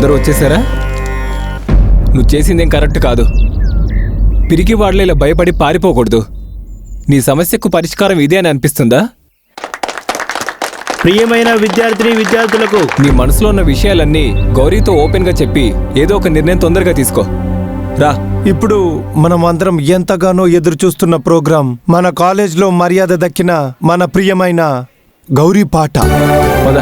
అందరూ వచ్చేసారా? నువ్వు చేసిందేం కరెక్ట్ కాదు. పిరికి వాడలో ఇలా భయపడి పారిపోకూడదు. నీ సమస్యకు పరిష్కారం ఇదే అని అనిపిస్తుందా? ప్రియమైన విద్యార్థులకు నీ మనసులో ఉన్న విషయాలన్నీ గౌరీతో ఓపెన్గా చెప్పి ఏదో ఒక నిర్ణయం తొందరగా తీసుకో. రా. ఇప్పుడు మనం అందరం ఎంతగానో ఎదురు చూస్తున్న ప్రోగ్రాం, మన కాలేజ్లో మర్యాద దక్కిన మన ప్రియమైన గౌరీ పాట. పద.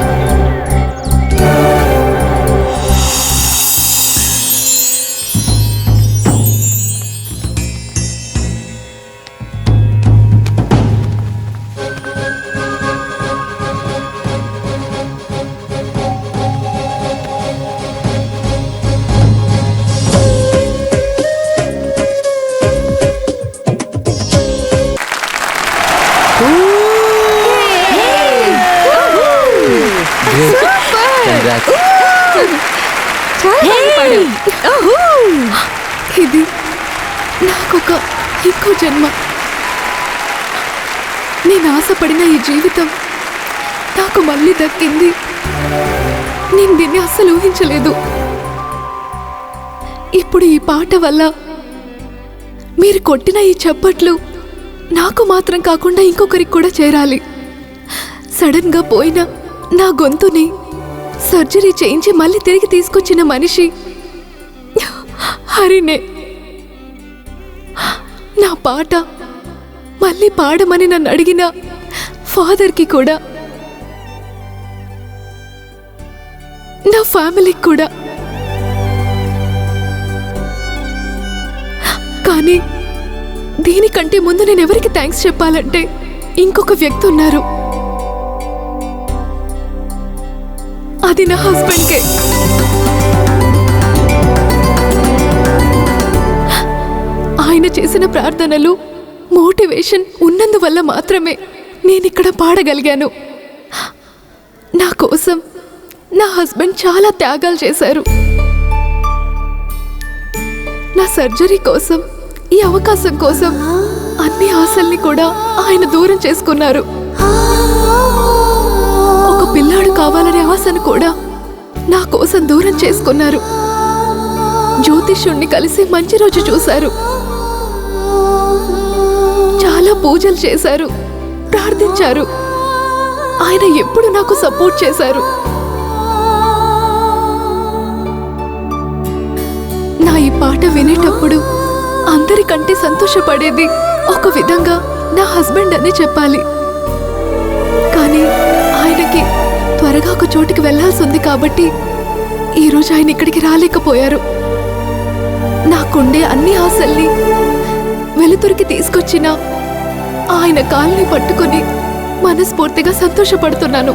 ఇది నాకొక ఇంకో జన్మ. నేను ఆశపడిన ఈ జీవితం నాకు మళ్ళీ దక్కింది. నేను దీన్ని అస్సలు ఊహించలేదు. ఇప్పుడు ఈ పాట వల్ల మీరు కొట్టిన ఈ చప్పట్లు నాకు మాత్రం కాకుండా ఇంకొకరికి కూడా చేరాలి. సడన్గా పోయిన నా గొంతుని సర్జరీ చేయించి మళ్ళీ తిరిగి తీసుకొచ్చిన మనిషి హరినే. నా పాట మళ్ళీ పాడమని నన్ను అడిగిన ఫాదర్కి కూడా, నా ఫ్యామిలీకి కూడా. కానీ దీనికంటే ముందు నేను ఎవరికి థ్యాంక్స్ చెప్పాలంటే ఇంకొక వ్యక్తి ఉన్నారు. అది నా హస్బెండ్కే. ఆయన చేసిన ప్రార్థనలు, మోటివేషన్ ఉన్నందువల్ల మాత్రమే నేనిక్కడ పాడగలిగాను. నా కోసం నా హస్బెండ్ చాలా త్యాగాలు చేశారు. నా సర్జరీ కోసం, ఈ అవకాశం కోసం అన్ని ఆశల్ని కూడా ఆయన దూరం చేసుకున్నారు. ఒక పిల్లాడు కావాలనే ఆశను కూడా నా కోసం దూరం చేసుకున్నారు. జ్యోతిష్యుణ్ణి కలిసి మంచి రోజు చూశారు. చాలా పూజలు చేశారు, ప్రార్థించారు. ఆయన ఎప్పుడు నాకు సపోర్ట్ చేశారు. నా ఈ పాట వినేటప్పుడు అందరికంటే సంతోషపడేది ఒక విధంగా నా హస్బెండ్ అని చెప్పాలి. కానీ ఆయనకి త్వరగా ఒక చోటికి వెళ్లాల్సి ఉంది కాబట్టి ఈరోజు ఆయన ఇక్కడికి రాలేకపోయారు. నాకుండే అన్ని ఆశల్ని వెలుతురికి తీసుకొచ్చిన ఆయన కాల్ని పట్టుకుని మనస్ఫూర్తిగా సంతోషపడుతున్నాను.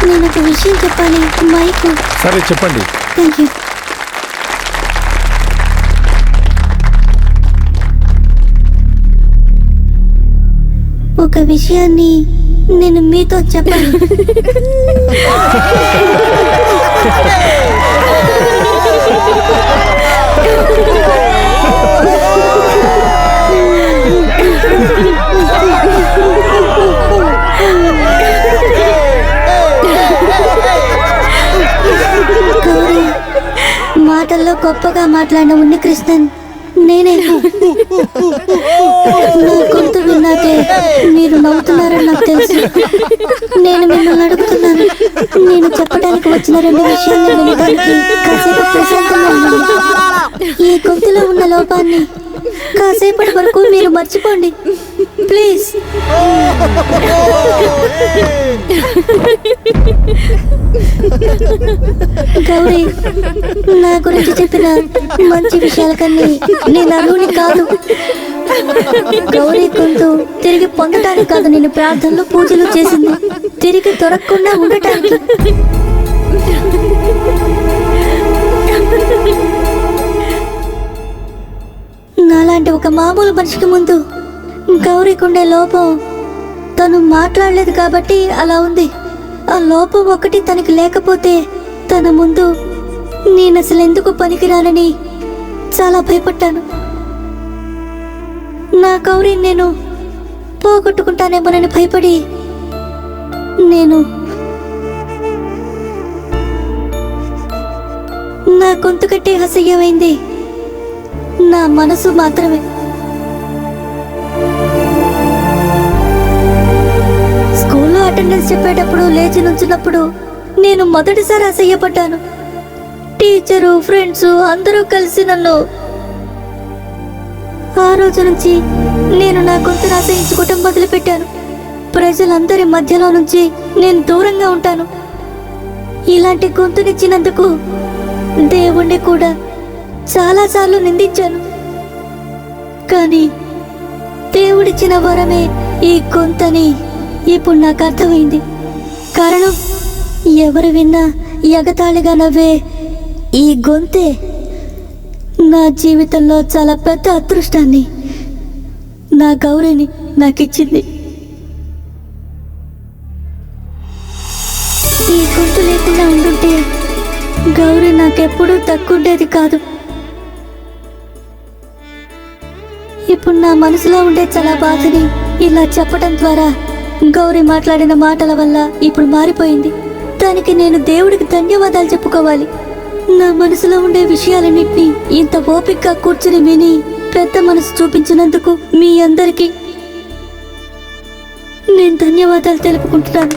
నేను ఒక విషయం చెప్పాలి. మైకు. సరే చెప్పండి. Thank you. ఒక విషయాన్ని నేను మీతో చెప్పాలి. మాటల్లో గొప్పగా మాట్లాడిన ఉన్ని కృష్ణన్ నేనే. నా గొంతు విన్నాకే మీరు నవ్వుతున్నారని నాకు తెలుసు. నేను మిమ్మల్ని అడుగుతున్నాను, నేను చెప్పడానికి వచ్చిన 2 విషయాన్ని వినడానికి కాసేపు ప్రశాంతంగా ఉండండి. ఈ గొంతులో ఉన్న లోపాన్ని కాసేపటి వరకు మీరు మర్చిపోండి ప్లీజ్. గౌరీ నా గురించి చెప్పిన మంచి విషయాల కన్నా నేను అరువుని కాదు. గౌరీ గొంతు తిరిగి పొందటానికి కాదు, నేను ప్రార్థనలు పూజలు చేసింది తిరిగి దొరకకుండా ఉండటానికి. నాలాంటి ఒక మామూలు మనిషికి ముందు గౌరీకుండే లోపం తను మాట్లాడలేదు కాబట్టి అలా ఉంది. ఆ లోపం ఒకటి తనకి లేకపోతే తన ముందు నేను అసలు ఎందుకు పనికిరానని చాలా భయపడ్డాను. నా గౌరీ నేను పోగొట్టుకుంటానేమోనని భయపడి నా గొంతు కట్టి అసహ్యమైంది నా మనసు మాత్రమే. స్కూల్లో అటెండెన్స్ చెప్పేటప్పుడు లేచి నుంచున్నప్పుడు నేను మొదటిసారి అసహ్యపడ్డాను. టీచరు, ఫ్రెండ్స్ అందరూ కలిసి నన్ను. ఆ రోజు నుంచి నేను నా గొంతును అసహించుకోవటం మొదలుపెట్టాను. ప్రజలందరి మధ్యలో నుంచి నేను దూరంగా ఉంటాను. ఇలాంటి గొంతునిచ్చినందుకు దేవుణ్ణి కూడా చాలాసార్లు నిందించాను. కానీ దేవుడిచ్చిన వరమే ఈ గొంతని ఇప్పుడు నాకు అర్థమైంది. కారణం ఎవరు విన్నా ఎగతాళిగా నవ్వే ఈ గొంతే నా జీవితంలో చాలా పెద్ద అదృష్టాన్ని, నా గౌరీని నాకిచ్చింది. ఈ గొంతు లేకుండా ఉండుంటే గౌరీ నాకెప్పుడూ తక్కువండేది కాదు. ఇప్పుడు నా మనసులో ఉండే చాలా బాధని ఇలా చెప్పడం ద్వారా గౌరీ మాట్లాడిన మాటల వల్ల ఇప్పుడు మారిపోయింది. దానికి నేను దేవుడికి ధన్యవాదాలు చెప్పుకోవాలి. నా మనసులో ఉండే విషయాలన్నింటినీ ఇంత ఓపికగా కూర్చుని విని పెద్ద మనసు చూపించినందుకు మీ అందరికీ నేను ధన్యవాదాలు తెలుపుకుంటున్నాను.